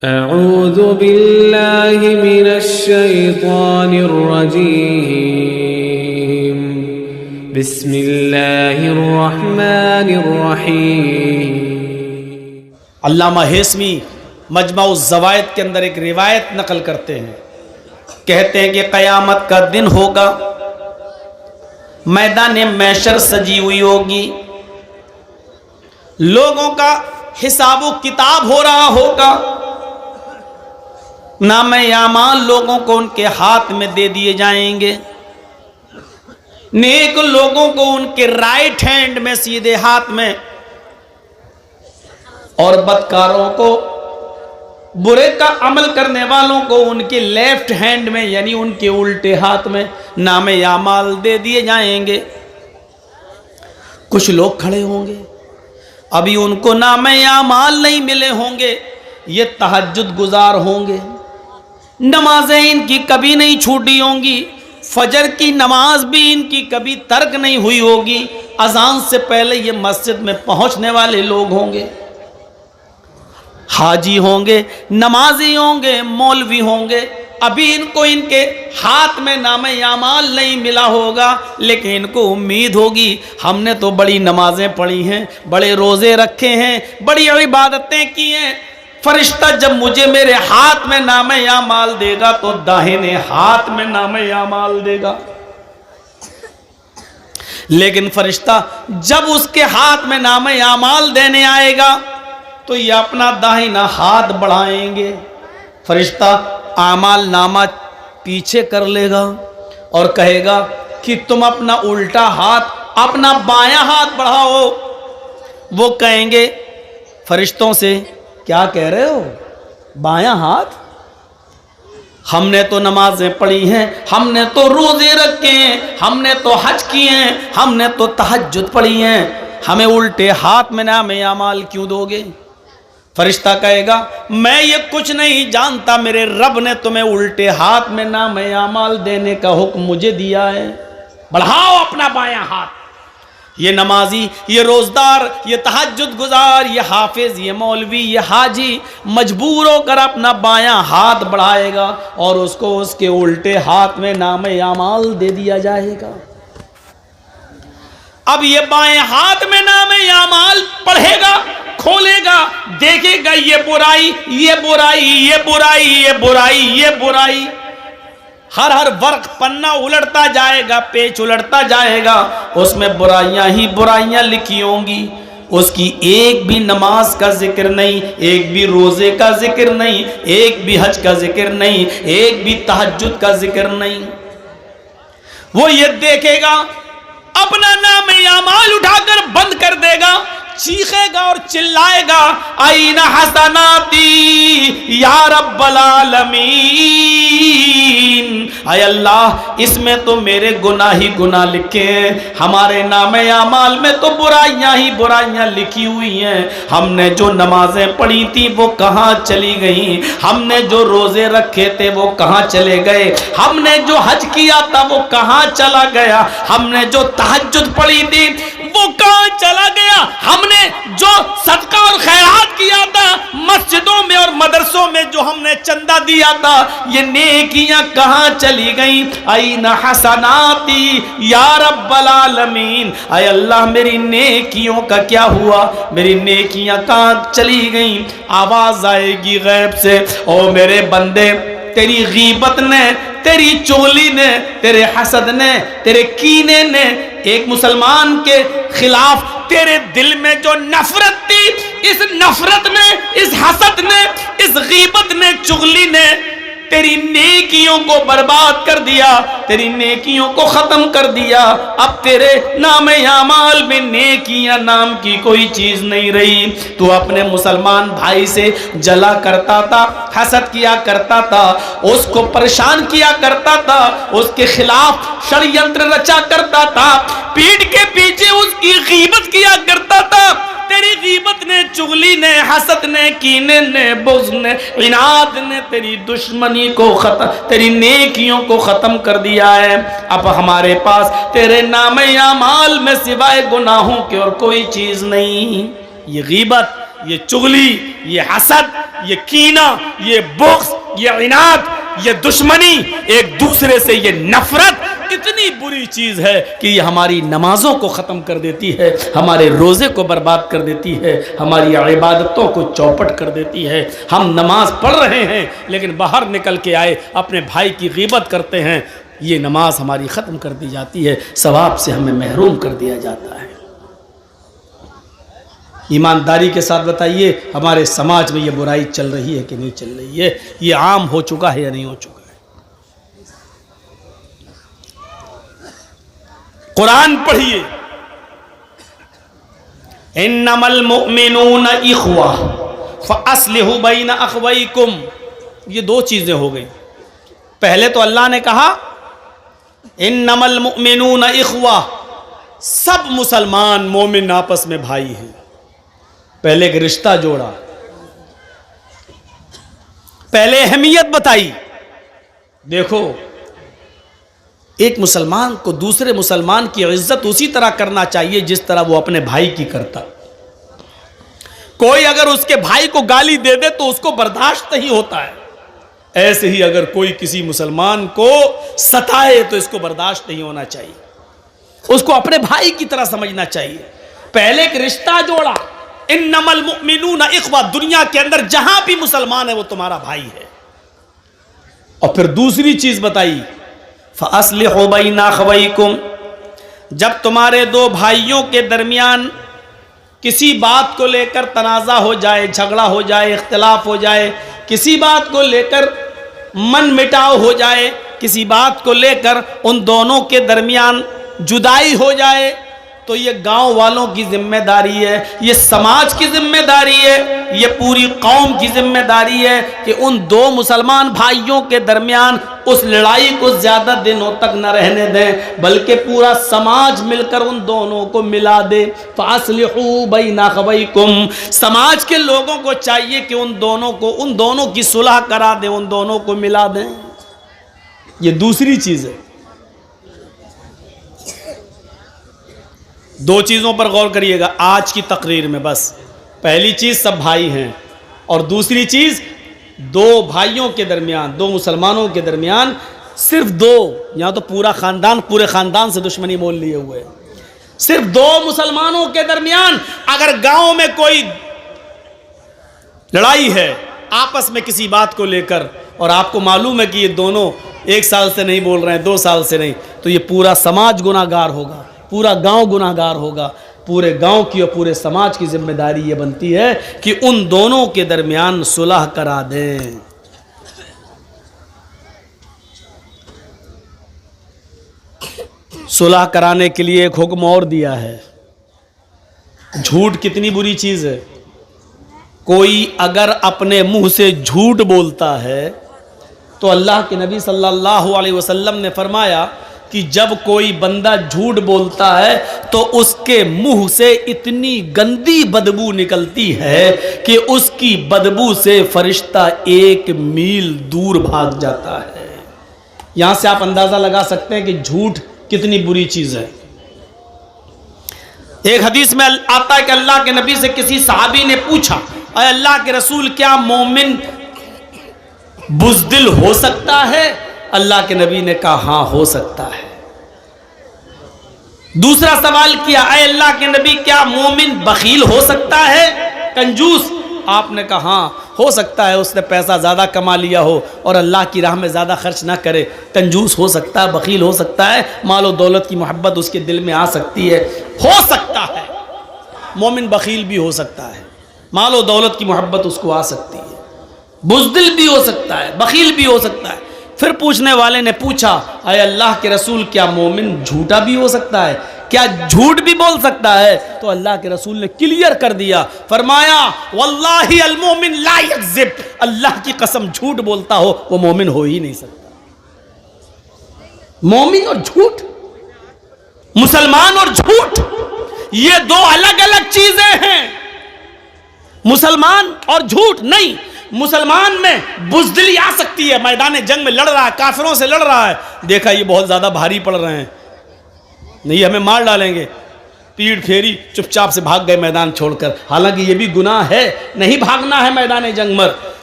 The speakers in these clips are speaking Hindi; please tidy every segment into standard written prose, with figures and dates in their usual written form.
अऊज़ु बिल्लाहि मिनश्शैतानिर्रजीम बिस्मिल्लाहिर्रहमानिर्रहीम। अल्लामा हेस्मी मजमाउज़ ज़वाइद के अंदर एक रिवायत नकल करते हैं, कहते हैं कि क़यामत का दिन होगा, मैदान महशर सजी हुई होगी, लोगों का हिसाब किताब हो रहा होगा, नामे आमाल लोगों को उनके हाथ में दे दिए जाएंगे, नेक लोगों को उनके राइट हैंड में सीधे हाथ में, और बदकारों को बुरे का अमल करने वालों को उनके लेफ्ट हैंड में यानी उनके उल्टे हाथ में नामे आमाल दे दिए जाएंगे। कुछ लोग खड़े होंगे, अभी उनको नामे आमाल नहीं मिले होंगे, ये तहज्जुद गुजार होंगे, नमाजें इनकी कभी नहीं छूटी होंगी, फजर की नमाज भी इनकी कभी तर्क नहीं हुई होगी, अजान से पहले ये मस्जिद में पहुंचने वाले लोग होंगे, हाजी होंगे, नमाजी होंगे, मौलवी होंगे, अभी इनको इनके हाथ में नामे आमाल नहीं मिला होगा, लेकिन इनको उम्मीद होगी हमने तो बड़ी नमाजें पढ़ी हैं, बड़े रोज़े रखे हैं, बड़ी इबादतें की हैं, फरिश्ता जब मुझे मेरे हाथ में नामे आमाल देगा तो दाहिने हाथ में नामे आमाल देगा। लेकिन फरिश्ता जब उसके हाथ में नामे आमाल देने आएगा तो ये अपना दाहिना हाथ बढ़ाएंगे, फरिश्ता आमाल नामा पीछे कर लेगा और कहेगा कि तुम अपना उल्टा हाथ, अपना बायां हाथ बढ़ाओ। वो कहेंगे फरिश्तों से, क्या कह रहे हो, बायां हाथ? हमने तो नमाजें पढ़ी हैं, हमने तो रोजे रखे हैं, हमने तो हज किए हैं, हमने तो तहज्जुद पढ़ी हैं, हमें उल्टे हाथ में नामे आमाल क्यों दोगे? फरिश्ता कहेगा मैं ये कुछ नहीं जानता, मेरे रब ने तुम्हें उल्टे हाथ में नामे आमाल देने का हुक्म मुझे दिया है, बढ़ाओ अपना बायां हाथ। ये नमाजी, ये रोजदार, ये तहज्जुद गुजार, ये हाफिज, ये मौलवी, ये हाजी मजबूर होकर अपना बायां हाथ बढ़ाएगा और उसको उसके उल्टे हाथ में नामे आमाल दे दिया जाएगा। अब ये बाएं हाथ में नामे आमाल पढ़ेगा, खोलेगा, देखेगा ये बुराई, ये बुराई, ये बुराई, ये बुराई, ये बुराई, हर वर्क पन्ना उलटता जाएगा, पेज उलटता जाएगा, उसमें बुराइयां ही बुराइयां लिखी होंगी। उसकी एक भी नमाज का जिक्र नहीं, एक भी रोजे का जिक्र नहीं, एक भी हज का जिक्र नहीं, एक भी तहज्जुद का जिक्र नहीं। वो ये देखेगा, अपना नामे आमाल उठाकर बंद कर देगा, चीखेगा और चिल्लाएगा आईना हसनाती या रब्बल आलमीन, आय अल्लाह इसमें तो मेरे गुनाह ही गुनाह लिखे हैं, हमारे नामे आमाल में तो बुराइयां ही बुराइयां लिखी हुई हैं, हमने जो नमाजें पढ़ी थी वो कहाँ चली गई, हमने जो रोजे रखे थे वो कहाँ चले गए, हमने जो हज किया था वो कहाँ चला गया, हमने जो तहज्जुद पढ़ी थी वो कहाँ चला गया, हमने जो सदका और खैरात किया था मस्जिदों में और मदरसों में जो हमने चंदा दिया था, ये नेकियां कहाँ चली गई? आईना हसनाती या रब्बल आलमीन, आय अल्लाह मेरी नेकियों का क्या हुआ, मेरी नेकियां कहाँ चली गई? आवाज आएगी गैब से, ओ मेरे बंदे तेरी गीबत ने, तेरी चोली ने, तेरे हसद ने, तेरे कीने ने, एक मुसलमान के खिलाफ तेरे दिल में जो नफरत थी, इस नफरत ने, इस हसद ने, इस गीबत ने, चुगली ने तेरी नेकियों को बर्बाद कर दिया, तेरी नेकियों को खत्म कर दिया। अब तेरे नामे आमाल में नेकियां नाम की कोई चीज नहीं रही। तू अपने मुसलमान भाई से जला करता था, हसद किया करता था, उसको परेशान किया करता था, उसके खिलाफ षड्यंत्र रचा करता था, पीठ के पीछे उसकी गीबत किया करता था। तेरी गीबत ने, चुगली ने, हसद ने, कीने ने, बुग़्ज़ ने, इनाद ने तेरी दुश्मनी को खत्म, तेरी नेकियों को खत्म कर दिया है। अब हमारे पास तेरे नामे आमाल में सिवाय गुनाहों के और कोई चीज नहीं। ये गीबत, ये चुगली, ये हसद, ये कीना, ये बुग़्ज़, ये इनाद, ये दुश्मनी, एक दूसरे से ये नफरत इतनी बुरी चीज़ है कि ये हमारी नमाजों को ख़त्म कर देती है, हमारे रोज़े को बर्बाद कर देती है, हमारी इबादतों को चौपट कर देती है। हम नमाज पढ़ रहे हैं लेकिन बाहर निकल के आए अपने भाई की ग़ीबत करते हैं, ये नमाज हमारी ख़त्म कर दी जाती है, सवाब से हमें महरूम कर दिया जाता है। ईमानदारी के साथ बताइए, हमारे समाज में ये बुराई चल रही है कि नहीं चल रही है? ये आम हो चुका है या नहीं हो चुका है? कुरान पढ़िए, इन्नमल मुअमिनून इख्वा फअस्लिहू बैन अखवैकुम। ये दो चीज़ें हो गई। पहले तो अल्लाह ने कहा इन्नमल मुअमिनून इख्वा, सब मुसलमान मोमिन आपस में भाई हैं। पहले एक रिश्ता जोड़ा, पहले अहमियत बताई। देखो, एक मुसलमान को दूसरे मुसलमान की इज्जत उसी तरह करना चाहिए जिस तरह वो अपने भाई की करता। कोई अगर उसके भाई को गाली दे दे तो उसको बर्दाश्त नहीं होता है, ऐसे ही अगर कोई किसी मुसलमान को सताए तो इसको बर्दाश्त नहीं होना चाहिए, उसको अपने भाई की तरह समझना चाहिए। पहले एक रिश्ता जोड़ा, इन्नमल मुअमिनूना इख्वा, दुनिया के अंदर जहां भी मुसलमान है वो तुम्हारा भाई है। और फिर दूसरी चीज बताई, फअस्लिहू बैन अखवैकुम, जब तुम्हारे दो भाइयों के दरमियान किसी बात को लेकर तनाज़ा हो जाए, झगड़ा हो जाए, इख्तिलाफ हो जाए, किसी बात को लेकर मन मिटाव हो जाए, किसी बात को लेकर उन दोनों के दरमियान जुदाई हो जाए, तो ये गांव वालों की जिम्मेदारी है, ये समाज की जिम्मेदारी है, ये पूरी कौम की जिम्मेदारी है कि उन दो मुसलमान भाइयों के दरमियान उस लड़ाई को ज़्यादा दिनों तक न रहने दें, बल्कि पूरा समाज मिलकर उन दोनों को मिला दे। फ़अस्लिहू बैन अखवैकुम, समाज के लोगों को चाहिए कि उन दोनों की सुलह करा दें, उन दोनों को मिला दें। ये दूसरी चीज़ है। दो चीज़ों पर गौर करिएगा आज की तकरीर में। बस पहली चीज़ सब भाई हैं, और दूसरी चीज़ दो भाइयों के दरमियान, दो मुसलमानों के दरमियान, सिर्फ दो, यहाँ तो पूरा ख़ानदान, पूरे ख़ानदान से दुश्मनी मोल लिए हुए, सिर्फ दो मुसलमानों के दरमियान अगर गांव में कोई लड़ाई है आपस में किसी बात को लेकर, और आपको मालूम है कि ये दोनों 1 साल से नहीं बोल रहे हैं, 2 साल से नहीं, तो ये पूरा समाज गुनाहगार होगा, पूरा गांव गुनाहगार होगा। पूरे गांव की और पूरे समाज की जिम्मेदारी ये बनती है कि उन दोनों के दरमियान सुलह करा दें। सुलह कराने के लिए एक हुक्म और दिया है। झूठ कितनी बुरी चीज़ है। कोई अगर अपने मुंह से झूठ बोलता है तो अल्लाह के नबी सल्लल्लाहु अलैहि वसल्लम ने फरमाया कि जब कोई बंदा झूठ बोलता है तो उसके मुंह से इतनी गंदी बदबू निकलती है कि उसकी बदबू से फरिश्ता 1 मील दूर भाग जाता है। यहां से आप अंदाजा लगा सकते हैं कि झूठ कितनी बुरी चीज है। एक हदीस में आता है कि अल्लाह के नबी से किसी सहाबी ने पूछा, अरे अल्लाह के रसूल, क्या मोमिन बुज़दिल हो सकता है? अल्लाह के नबी ने कहा हाँ, हो सकता है। दूसरा सवाल किया, अरे अल्लाह के नबी, क्या मोमिन बखील हो सकता है, कंजूस? आपने कहा हाँ, हो सकता है उसने पैसा ज़्यादा कमा लिया हो और अल्लाह की राह में ज़्यादा खर्च ना करे, कंजूस हो सकता है, बखील हो सकता है, मालो दौलत की मोहब्बत उसके दिल में आ सकती है, हो सकता है। मोमिन बखील भी हो सकता है, मालो दौलत की मोहब्बत उसको आ सकती है, बुज़दिल भी हो सकता है, बखील भी हो सकता है। फिर पूछने वाले ने पूछा, अरे अल्लाह के रसूल, क्या मोमिन झूठा भी हो सकता है, क्या झूठ भी बोल सकता है? तो अल्लाह के रसूल ने क्लियर कर दिया, फरमाया वल्लाही अल मोमिन ला यकज़िब, अल्लाह की कसम झूठ बोलता हो वो मोमिन हो ही नहीं सकता। मोमिन और झूठ, मुसलमान और झूठ, ये दो अलग अलग चीजें हैं। मुसलमान और झूठ नहीं, मुसलमान में बुज़दिली आ सकती है, मैदान जंग में लड़ रहा है, काफिरों से लड़ रहा है, देखा ये बहुत ज्यादा भारी पड़ रहे हैं, नहीं हमें मार डालेंगे, पीठ फेरी, चुपचाप से भाग गए मैदान छोड़कर। हालांकि ये भी गुनाह है, नहीं भागना है मैदान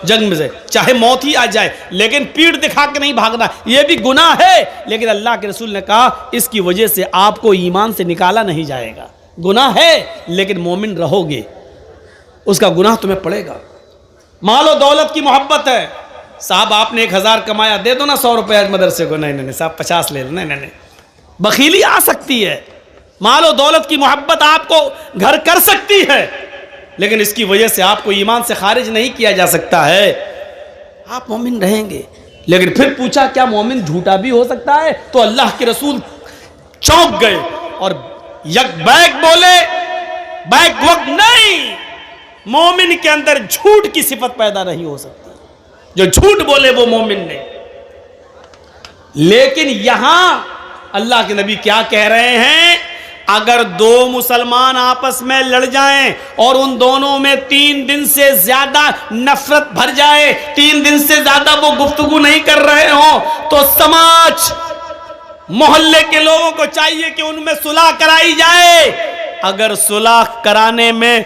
जंग में से, चाहे मौत ही आ जाए, लेकिन पीठ दिखा के नहीं भागना, ये भी गुनाह है। लेकिन अल्लाह के रसूल ने कहा इसकी वजह से आपको ईमान से निकाला नहीं जाएगा। गुनाह है लेकिन मोमिन रहोगे, उसका गुनाह तुम्हें पड़ेगा। मालो दौलत की मोहब्बत है, साहब आपने 1000 कमाया, दे दो ना 100 रुपये मदरसे को, नहीं नहीं साहब 50 ले लो, नहीं नहीं, बखीली आ सकती है। मालो दौलत की मोहब्बत आपको घर कर सकती है, लेकिन इसकी वजह से आपको ईमान से खारिज नहीं किया जा सकता है, आप मोमिन रहेंगे। लेकिन फिर पूछा क्या मोमिन झूठा भी हो सकता है? तो अल्लाह के रसूल चौंक गए और यक बैक बोले, बैक वक्त नहीं, मोमिन के अंदर झूठ की सिफत पैदा नहीं हो सकती, जो झूठ बोले वो मोमिन नहीं। लेकिन यहां अल्लाह के नबी क्या कह रहे हैं? अगर दो मुसलमान आपस में लड़ जाएं और उन दोनों में 3 दिन से ज्यादा नफरत भर जाए, 3 दिन से ज्यादा वो गुफ्तगू नहीं कर रहे हो, तो समाज मोहल्ले के लोगों को चाहिए कि उनमें सुलह कराई जाए। अगर सुलह कराने में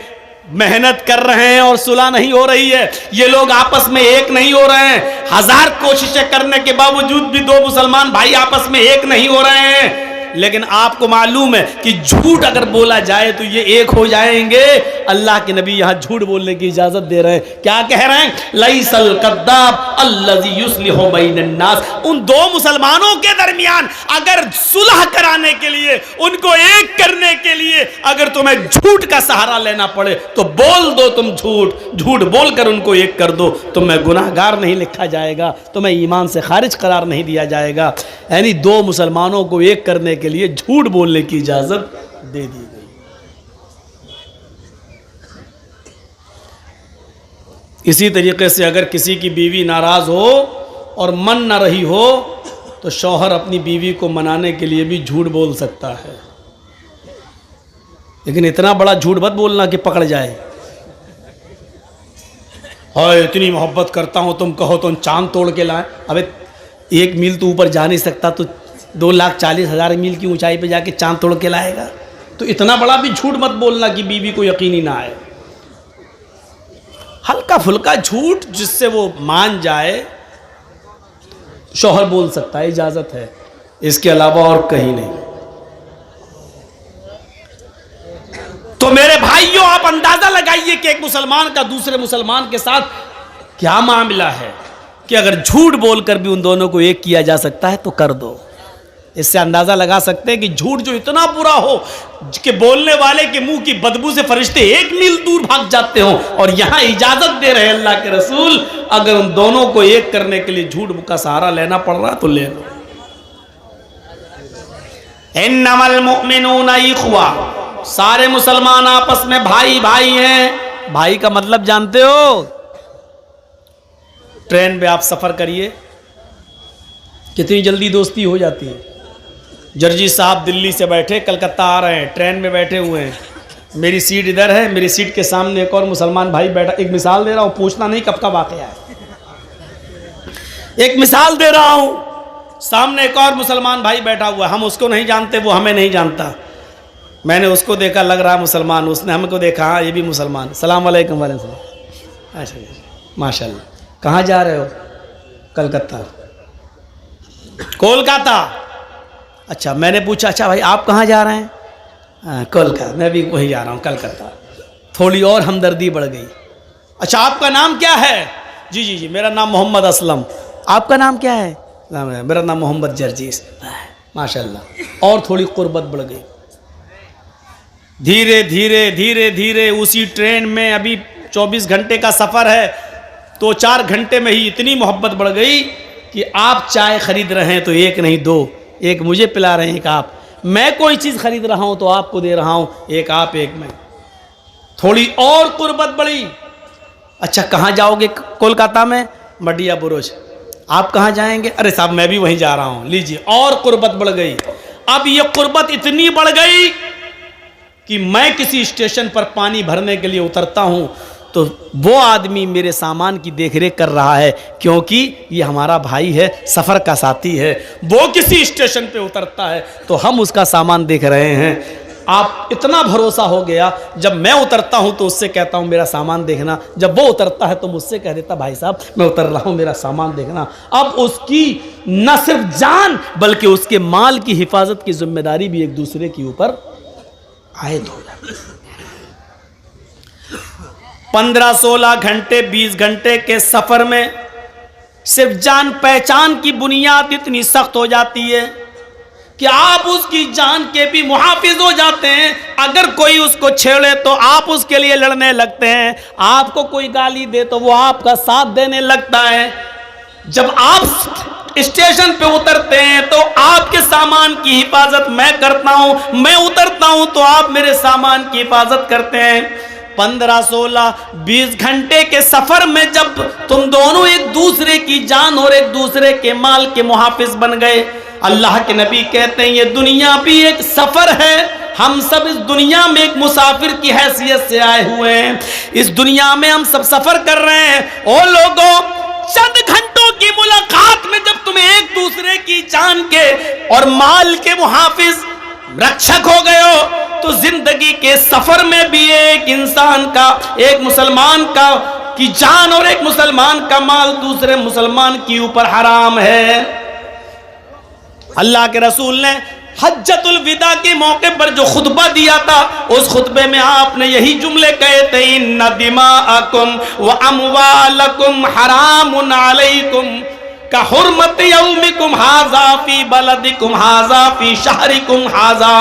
मेहनत कर रहे हैं और सुलह नहीं हो रही है, ये लोग आपस में एक नहीं हो रहे हैं, 1000 कोशिशें करने के बावजूद भी दो मुसलमान भाई आपस में एक नहीं हो रहे हैं, लेकिन आपको मालूम है कि झूठ अगर बोला जाए तो ये एक हो जाएंगे। अल्लाह के नबी यहां झूठ बोलने की इजाजत दे रहे हैं। क्या कह रहे हैं? लैसल कद्दाब अल्लज़ी युस्लिहु बैनन नास। उन दो मुसलमानों के दरमियान अगर सुलह कराने के लिए, उनको एक करने के लिए अगर तुम्हें झूठ का सहारा लेना पड़े तो बोल दो, तुम झूठ बोलकर उनको एक कर दो, तुम्हें गुनाहगार नहीं लिखा जाएगा, तुम्हें ईमान से खारिज करार नहीं दिया जाएगा। यानी दो मुसलमानों को एक करने के लिए झूठ बोलने की इजाजत दे दी गई। इसी तरीके से अगर किसी की बीवी नाराज हो और मन ना रही हो तो शौहर अपनी बीवी को मनाने के लिए भी झूठ बोल सकता है, लेकिन इतना बड़ा झूठ मत बोलना कि पकड़ जाए। हाय इतनी मोहब्बत करता हूं, तुम कहो तो चांद तोड़ के लाए। अबे 1 मील तो ऊपर जा नहीं सकता, तो 2,40,000 मील की ऊंचाई पे जाके चांद तोड़ के लाएगा? तो इतना बड़ा भी झूठ मत बोलना कि बीवी को यकीन ही ना आए। हल्का फुल्का झूठ जिससे वो मान जाए शौहर बोल सकता है, इजाजत है, इसके अलावा और कहीं नहीं। तो मेरे भाइयों आप अंदाजा लगाइए कि एक मुसलमान का दूसरे मुसलमान के साथ क्या मामला है कि अगर झूठ बोलकर भी उन दोनों को एक किया जा सकता है तो कर दो। इससे अंदाजा लगा सकते हैं कि झूठ जो इतना बुरा हो कि बोलने वाले के मुंह की बदबू से फरिश्ते 1 मील दूर भाग जाते हो, और यहां इजाजत दे रहे हैं अल्लाह के रसूल, अगर उन दोनों को एक करने के लिए झूठ का सहारा लेना पड़ रहा तो ले लो। इन्नमल मुमिनूना इख्वा, सारे मुसलमान आपस में भाई भाई हैं। भाई का मतलब जानते हो? ट्रेन में आप सफर करिए, कितनी जल्दी दोस्ती हो जाती है। जर्जी साहब दिल्ली से बैठे कलकत्ता आ रहे हैं, ट्रेन में बैठे हुए हैं, मेरी सीट इधर है, मेरी सीट के सामने एक और मुसलमान भाई बैठा। एक मिसाल दे रहा हूँ, पूछना नहीं कब का वाकया है, एक मिसाल दे रहा हूँ। सामने एक और मुसलमान भाई बैठा हुआ, हम उसको नहीं जानते, वो हमें नहीं जानता। मैंने उसको देखा, लग रहा मुसलमान, उसने हमको देखा, हाँ ये भी मुसलमान। सलाम वालेकुम। वालेकुम। अच्छा माशाल्लाह। कहाँ जा रहे हो? कलकत्ता। कोलकाता। अच्छा, मैंने पूछा अच्छा भाई आप कहाँ जा रहे हैं? कोलकाता। मैं भी वहीं जा रहा हूँ, कलकत्ता। थोड़ी और हमदर्दी बढ़ गई। अच्छा आपका नाम क्या है? जी जी जी मेरा नाम मोहम्मद असलम। आपका नाम क्या है? मेरा नाम मोहम्मद जर्जीस। माशाल्लाह। और थोड़ी कुर्बत बढ़ गई। धीरे धीरे धीरे धीरे उसी ट्रेन में, अभी 24 घंटे का सफ़र है, तो 4 घंटे में ही इतनी मोहब्बत बढ़ गई कि आप चाय खरीद रहे हैं तो एक नहीं 2, एक मुझे पिला रहे हैं, एक आप। मैं कोई चीज़ खरीद रहा हूं तो आपको दे रहा हूं, एक आप एक मैं। थोड़ी और कुर्बत बढ़ी। अच्छा कहाँ जाओगे? कोलकाता में मडिया बुरुज। आप कहाँ जाएंगे? अरे साहब मैं भी वहीं जा रहा हूं, लीजिए। और कुर्बत बढ़ गई। अब ये कुर्बत इतनी बढ़ गई कि मैं किसी स्टेशन पर पानी भरने के लिए उतरता हूं तो वो आदमी मेरे सामान की देखरेख कर रहा है, क्योंकि ये हमारा भाई है, सफ़र का साथी है। वो किसी स्टेशन पे उतरता है तो हम उसका सामान देख रहे हैं। आप इतना भरोसा हो गया, जब मैं उतरता हूं तो उससे कहता हूं मेरा सामान देखना, जब वो उतरता है तो मुझसे कह देता भाई साहब मैं उतर रहा हूं मेरा सामान देखना। अब उसकी न सिर्फ जान बल्कि उसके माल की हिफाजत की जिम्मेदारी भी एक दूसरे के ऊपर आयद हो जाती है। 15-16 घंटे 20 घंटे के सफर में सिर्फ जान पहचान की बुनियाद इतनी सख्त हो जाती है कि आप उसकी जान के भी मुहाफिज हो जाते हैं। अगर कोई उसको छेड़े तो आप उसके लिए लड़ने लगते हैं, आपको कोई गाली दे तो वो आपका साथ देने लगता है। जब आप स्टेशन पे उतरते हैं तो आपके सामान की हिफाजत मैं करता हूं, मैं उतरता हूं तो आप मेरे सामान की हिफाजत करते हैं। 15, 16, 20 घंटे के सफर में जब तुम दोनों एक दूसरे की जान और एक दूसरे के माल के मुहाफिज बन गए, अल्लाह के नबी कहते हैं ये दुनिया भी एक सफर है, हम सब इस दुनिया में एक मुसाफिर की हैसियत से आए हुए हैं, इस दुनिया में हम सब सफर कर रहे हैं। ओ लोगों, चंद घंटों की मुलाकात में जब तुम एक दूसरे की जान के और माल के मुहाफिज रक्षक हो गए हो तो जिंदगी के सफर में भी एक इंसान का, एक मुसलमान का की जान और एक मुसलमान का माल दूसरे मुसलमान के ऊपर हराम है। अल्लाह के रसूल ने हज्जतुल विदा के मौके पर जो खुतबा दिया था, उस खुतबे में आपने यही जुमले कहे थे, इन्ना दिमाअकुम व अमवालकुम हरामुन अलैकुम का हुर्मत यौमिकुम हाजा फी बलदिकुम हाजा फी शहरिकुम हाजा।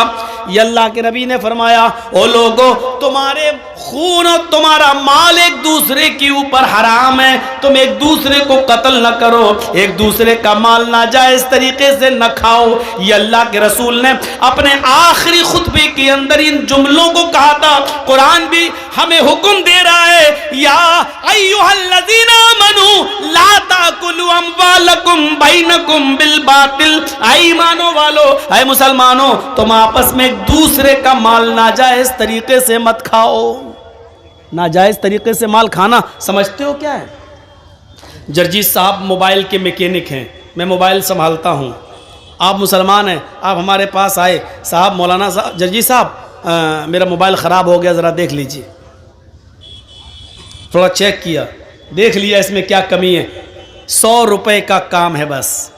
ये अल्लाह के नबी ने फरमाया, ओ लोगों, तुम्हारे खून और तुम्हारा माल एक दूसरे के ऊपर हराम है, तुम एक दूसरे को कत्ल न करो, एक दूसरे का माल नाजायज तरीके से न खाओ। ये अल्लाह के रसूल ने अपने आखिरी खुतबे के अंदर इन जुमलों को कहा था। कुरान भी हमें हुक्म दे रहा है, या अय्युहल्लज़ीना आमनू ला ताकुलू अम्वालकुम बैनकुम बिल बातिल। ऐ ईमानो वालो, ऐ मुसलमानों, तुम आपस में एक दूसरे का माल नाजायज तरीके से मत खाओ। नाजायज तरीके से माल खाना समझते हो क्या है? जर्जीत साहब मोबाइल के मैकेनिक हैं, मैं मोबाइल संभालता हूं, आप मुसलमान हैं, आप हमारे पास आए, साहब मौलाना साहब, जर्जीत साहब मेरा मोबाइल ख़राब हो गया, ज़रा देख लीजिए। थोड़ा चेक किया, देख लिया इसमें क्या कमी है। 100 रुपये का काम है, बस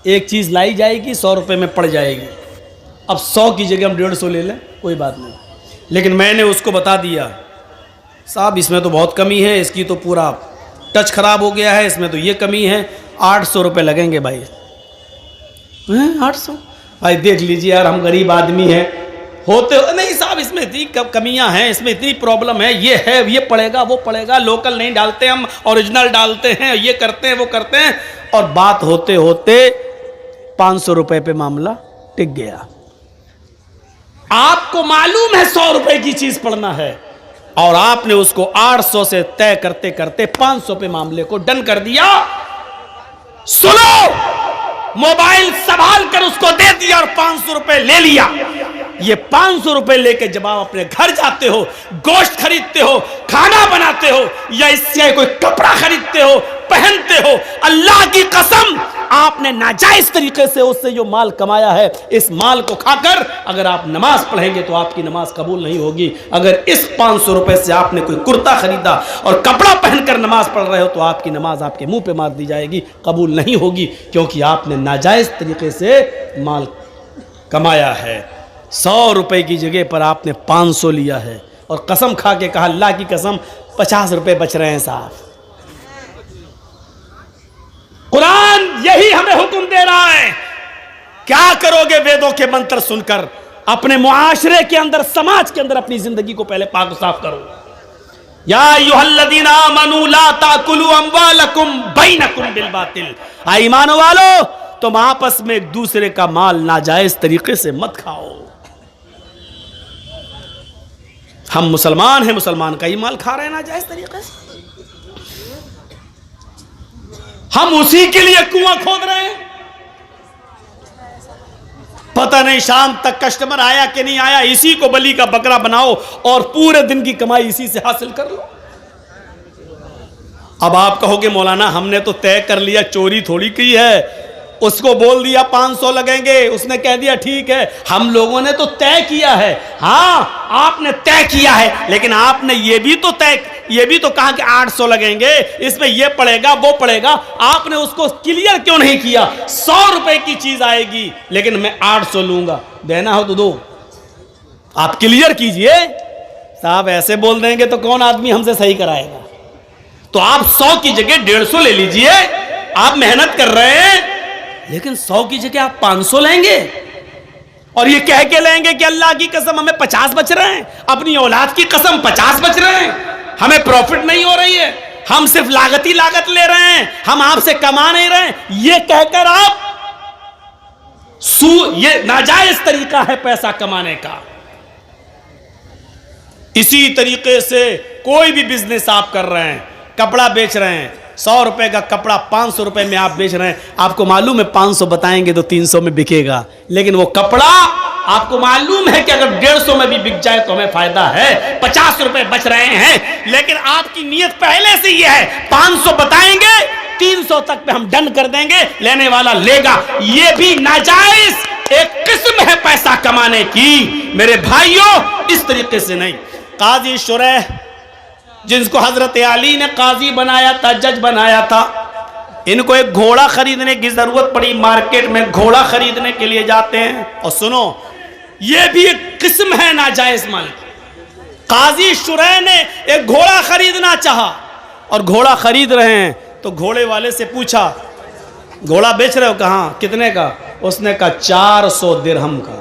एक चीज़ लाई जाएगी 100 रुपये में पड़ जाएगी। अब 100 की जगह हम 150 ले लें, कोई बात नहीं, लेकिन मैंने उसको बता दिया, साहब इसमें तो बहुत कमी है, इसकी तो पूरा टच ख़राब हो गया है, इसमें तो ये कमी है, 800 रुपये लगेंगे भाई। 800 भाई देख लीजिए यार, हम गरीब आदमी हैं, होते हो नहीं साहब, इसमें इतनी कमियां हैं, इसमें इतनी प्रॉब्लम है, ये है, ये पड़ेगा, वो पड़ेगा, लोकल नहीं डालते हम, ओरिजिनल डालते हैं, ये करते हैं, वो करते हैं। और बात होते होते 500 रुपये पे मामला टिक गया। आपको मालूम है 100 रुपए की चीज पड़ना है और आपने उसको 800 से तय करते करते 500 पे मामले को डन कर दिया। सुनो, मोबाइल संभाल कर उसको दे दिया और 500 रुपए ले लिया। ये 500 रुपए लेके जब आप अपने घर जाते हो, गोश्त खरीदते हो, खाना बनाते हो, या इससे कोई कपड़ा खरीदते हो, पहनते हो, अल्लाह की कसम आपने नाजायज तरीके से उससे जो माल कमाया है, इस माल को खाकर अगर आप नमाज पढ़ेंगे तो आपकी नमाज कबूल नहीं होगी। अगर इस 500 रुपए से आपने कोई कुर्ता खरीदा और कपड़ा पहनकर नमाज पढ़ रहे हो तो आपकी नमाज आपके मुंह पे मार दी जाएगी, कबूल नहीं होगी, क्योंकि आपने नाजायज तरीके से माल कमाया है। 100 रुपए की जगह पर आपने 500 लिया है और कसम खा के कहा, अल्लाह की कसम 50 रुपए बच रहे हैं साहब। कुरान यही हमें हुक्म दे रहा है। क्या करोगे वेदों के मंत्र सुनकर? अपने मुआशरे के अंदर, समाज के अंदर अपनी जिंदगी को पहले पाक साफ करो। या अय्युहल्लज़ीना आमनू ला ताकुलू अम्वालकुम बैनकुम बिल बातिल। ईमान वालो, तुम आपस में एक दूसरे का माल नाजायज तरीके से मत खाओ। हम मुसलमान हैं, मुसलमान का ही माल खा रहे हैं नाजायज तरीके से। हम उसी के लिए कुआं खोद रहे हैं। पता नहीं शाम तक कस्टमर आया कि नहीं आया, इसी को बलि का बकरा बनाओ और पूरे दिन की कमाई इसी से हासिल कर लो। अब आप कहोगे मौलाना हमने तो तय कर लिया, चोरी थोड़ी की है, उसको बोल दिया 500 लगेंगे, उसने कह दिया ठीक है। हम लोगों ने तो तय किया है, हाँ आपने तय किया है, लेकिन आपने ये भी तो कहा कि 800 लगेंगे, इसमें ये पड़ेगा वो पड़ेगा। आपने उसको क्लियर क्यों नहीं किया? 100 रुपए की चीज आएगी लेकिन मैं 800 लूंगा, देना हो तो दो, आप क्लियर कीजिए। साहब ऐसे बोल देंगे तो कौन आदमी हमसे सही कराएगा? तो आप 100 की जगह 150 ले लीजिए, आप मेहनत कर रहे हैं, लेकिन 100 की जगह आप 500 लेंगे और ये कह के लेंगे कि अल्लाह की कसम हमें 50 बच रहे हैं, अपनी औलाद की कसम 50 बच रहे हैं, हमें प्रॉफिट नहीं हो रही है, हम सिर्फ लागत ही लागत ले रहे हैं, हम आपसे कमा नहीं रहे हैं। ये कहकर आप ये नाजायज तरीका है पैसा कमाने का। इसी तरीके से कोई भी बिजनेस आप कर रहे हैं, कपड़ा बेच रहे हैं, 100 रुपए का कपड़ा 500 रुपए में आप बेच रहे हैं, आपको मालूम है 500 बताएंगे तो 300 में बिकेगा, लेकिन वो कपड़ा आपको मालूम है कि अगर 150 में भी बिक जाए तो हमें फायदा है, 50 रुपए बच रहे हैं, लेकिन आपकी नीयत पहले से ये है 500 बताएंगे 300 तक पे हम डन कर देंगे, लेने वाला लेगा। ये भी नाजायज एक किस्म है पैसा कमाने की। मेरे भाइयों इस तरीके से नहीं। काजी शुरैह जिनको हजरत अली ने काजी बनाया था, जज बनाया था, इनको एक घोड़ा खरीदने की जरूरत पड़ी, मार्केट में घोड़ा खरीदने के लिए जाते हैं। और सुनो, ये भी एक किस्म है नाजायज माल। काजी शुरैह ने एक घोड़ा खरीदना चाहा और घोड़ा खरीद रहे हैं तो घोड़े वाले से पूछा, घोड़ा बेच रहे हो? कहाँ, कितने का? उसने कहा 400 दिरहम का।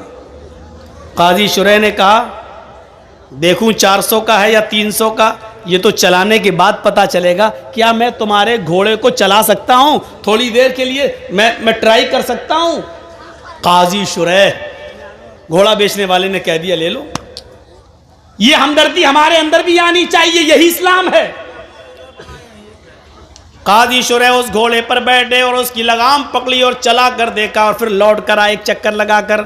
काजी शुरैह ने कहा देखूं 400 का है या 300 का, ये तो चलाने के बाद पता चलेगा। क्या मैं तुम्हारे घोड़े को चला सकता हूं? थोड़ी देर के लिए मैं ट्राई कर सकता हूं? काजी शुरैह घोड़ा बेचने वाले ने कह दिया ले लो। ये हमदर्दी हमारे अंदर भी आनी चाहिए, यही इस्लाम है। काजी शुरैह उस घोड़े पर बैठे और उसकी लगाम पकड़ी और चला कर देखा और फिर लौट कर आए, एक चक्कर लगाकर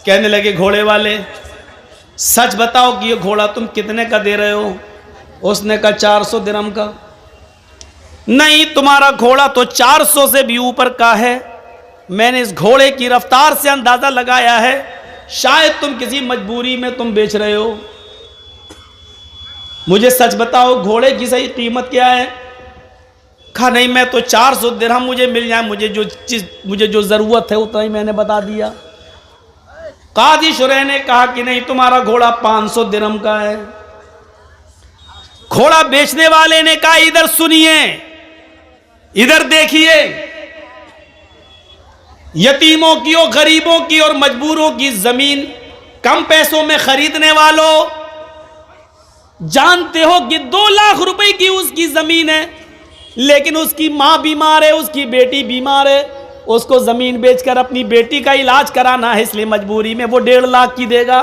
कहने लगे घोड़े वाले, सच बताओ कि ये घोड़ा तुम कितने का दे रहे हो? उसने कहा 400 दिरहम का। नहीं, तुम्हारा घोड़ा तो 400 से भी ऊपर का है, मैंने इस घोड़े की रफ्तार से अंदाजा लगाया है, शायद तुम किसी मजबूरी में तुम बेच रहे हो। मुझे सच बताओ घोड़े की सही कीमत क्या है? कहा नहीं, मैं तो 400 दिरहम मुझे मिल जाए, मुझे जो जरूरत है उतना ही मैंने बता दिया। काजी शुरैह ने कहा कि नहीं, तुम्हारा घोड़ा 500 दिरहम का है। घोड़ा बेचने वाले ने कहा इधर सुनिए, इधर देखिए, यतीमों की और गरीबों की और मजबूरों की जमीन कम पैसों में खरीदने वालों, जानते हो कि 2 लाख रुपए की उसकी जमीन है, लेकिन उसकी मां बीमार है, उसकी बेटी बीमार है, उसको जमीन बेचकर अपनी बेटी का इलाज कराना है, इसलिए मजबूरी में वो 1.5 लाख की देगा।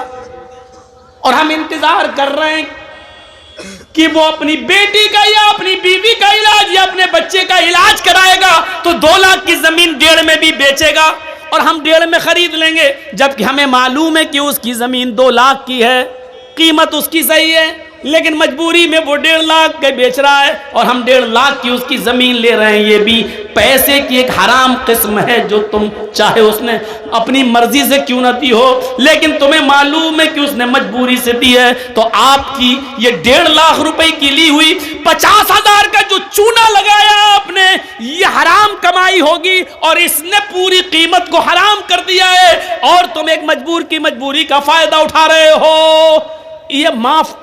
और हम इंतजार कर रहे हैं कि वो अपनी बेटी का या अपनी बीवी का इलाज या अपने बच्चे का इलाज कराएगा तो 2 लाख की जमीन 1.5 में भी बेचेगा और हम 1.5 में खरीद लेंगे, जबकि हमें मालूम है कि उसकी जमीन 2 लाख की है, कीमत उसकी सही है, लेकिन मजबूरी में वो 1.5 लाख के बेच रहा है और हम 1.5 लाख की उसकी जमीन ले रहे हैं। ये भी पैसे की एक हराम किस्म है जो तुम चाहे उसने अपनी मर्जी से क्यों न दी हो, लेकिन तुम्हें मालूम है कि उसने मजबूरी से दी है, तो आपकी ये 1.5 लाख रुपए की ली हुई 50,000 का जो चूना लगाया आपने, ये हराम कमाई होगी और इसने पूरी कीमत को हराम कर दिया है और तुम एक मजबूर की मजबूरी का फायदा उठा रहे हो। ये माफ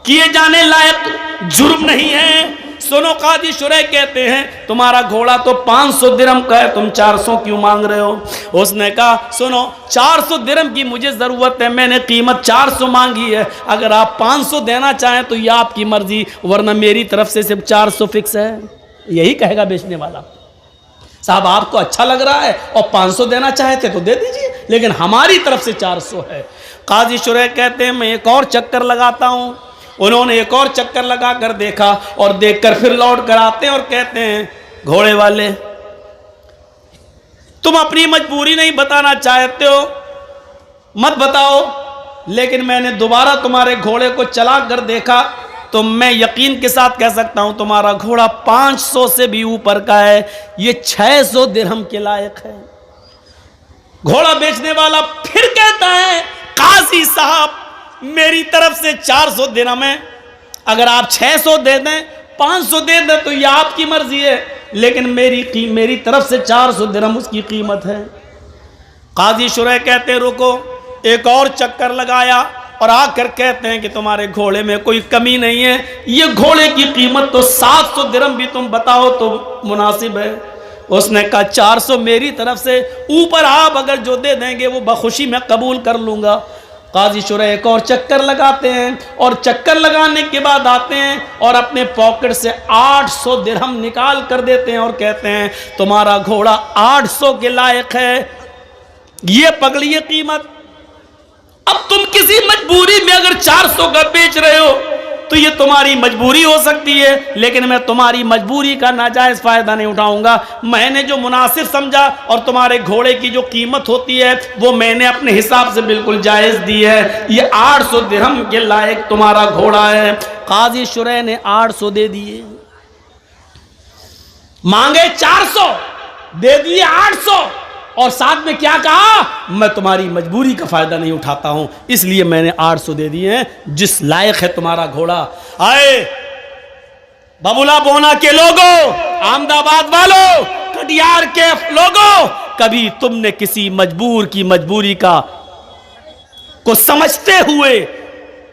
किए जाने लायक जुर्म नहीं है। सुनो, काजी शुरैह कहते हैं तुम्हारा घोड़ा तो 500 दिरहम का है, तुम 400 क्यों मांग रहे हो? उसने कहा सुनो, 400 दिरहम की मुझे जरूरत है, मैंने कीमत 400 मांगी है, अगर आप 500 देना चाहें तो ये आपकी मर्जी, वरना मेरी तरफ से सिर्फ 400 फिक्स है। यही कहेगा बेचने वाला। साहब आपको अच्छा लग रहा है और 500 देना चाहते तो दे दीजिए, लेकिन हमारी तरफ से 400 है। काजी शुरैह कहते हैं मैं एक और चक्कर लगाता हूं। उन्होंने एक और चक्कर लगा कर देखा और देखकर फिर लौट कर आते हैं और कहते हैं घोड़े वाले, तुम अपनी मजबूरी नहीं बताना चाहते हो मत बताओ, लेकिन मैंने दोबारा तुम्हारे घोड़े को चला कर देखा तो मैं यकीन के साथ कह सकता हूं तुम्हारा घोड़ा 500 से भी ऊपर का है, ये 600 दिरहम के लायक है। घोड़ा बेचने वाला फिर कहता है, काजी साहब मेरी तरफ से 400 दिरहम है, अगर आप 600 दे दें 500 दे दें तो ये आपकी मर्जी है, लेकिन मेरी तरफ से 400 दिरहम उसकी कीमत है। काजी शुरैह कहते रुको, एक और चक्कर लगाया और आकर कहते हैं कि तुम्हारे घोड़े में कोई कमी नहीं है, ये घोड़े की कीमत तो 700 दिरहम भी तुम बताओ तो मुनासिब है। उसने कहा 400 मेरी तरफ से, ऊपर आप अगर जो दे देंगे वो बखुशी मैं कबूल कर लूँगा। काजी शुरैह एक और चक्कर लगाते हैं और चक्कर लगाने के बाद आते हैं और अपने पॉकेट से 800 दिरहम निकाल कर देते हैं और कहते हैं तुम्हारा घोड़ा 800 के लायक है, ये पकड़िए कीमत। अब तुम किसी मजबूरी में अगर 400 का बेच रहे हो तो ये तुम्हारी मजबूरी हो सकती है, लेकिन मैं तुम्हारी मजबूरी का नाजायज फायदा नहीं उठाऊंगा। मैंने जो मुनासिब समझा और तुम्हारे घोड़े की जो कीमत होती है वो मैंने अपने हिसाब से बिल्कुल जायज दी है, ये 800 दिरहम के लायक तुम्हारा घोड़ा है। काजी शुरैह ने 800 दे दिए, मांगे 400 दे दिए 800, और साथ में क्या कहा, मैं तुम्हारी मजबूरी का फायदा नहीं उठाता हूं, इसलिए मैंने 800 दे दिए हैं, जिस लायक है तुम्हारा घोड़ा। आए बबुला बोना के लोगों, अहमदाबाद वालों, कटियार के लोगों, कभी तुमने किसी मजबूर की मजबूरी को समझते हुए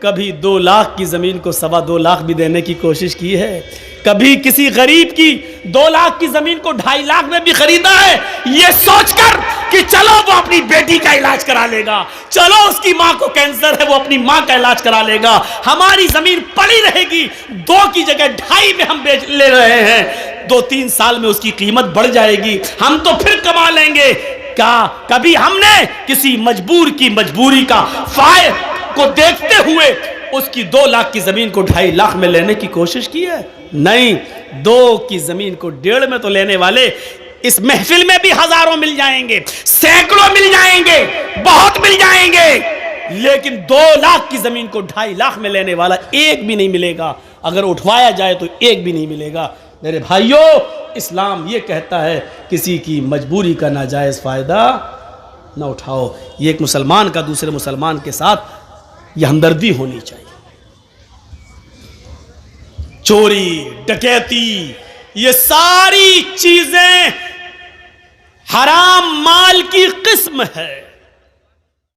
कभी 2 लाख की जमीन को 2.25 लाख भी देने की कोशिश की है? कभी किसी गरीब की 2 लाख की जमीन को 2.5 लाख में भी खरीदा है, ये सोचकर कि चलो वो अपनी बेटी का इलाज करा लेगा, चलो उसकी मां को कैंसर है वो अपनी मां का इलाज करा लेगा, हमारी जमीन पड़ी रहेगी, 2 की जगह 2.5 में हम बेच ले रहे हैं, 2-3 साल में उसकी कीमत बढ़ जाएगी, हम तो फिर कमा लेंगे। क्या कभी हमने किसी मजबूर की मजबूरी का फायदा को देखते हुए उसकी 2 लाख की जमीन को 2.5 लाख में लेने की कोशिश की है? नहीं, 2 की जमीन को 1.5 में तो लेने वाले इस महफिल में भी हजारों मिल जाएंगे, सैकड़ों मिल जाएंगे, बहुत मिल जाएंगे, लेकिन 2 लाख की जमीन को 2.5 लाख में लेने वाला एक भी नहीं मिलेगा। अगर उठवाया जाए तो एक भी नहीं मिलेगा। मेरे भाइयों, इस्लाम ये कहता है किसी की मजबूरी का नाजायज फायदा ना उठाओ। ये एक मुसलमान का दूसरे मुसलमान के साथ यह हमदर्दी होनी चाहिए। चोरी, डकैती, ये सारी चीजें हराम माल की किस्म है।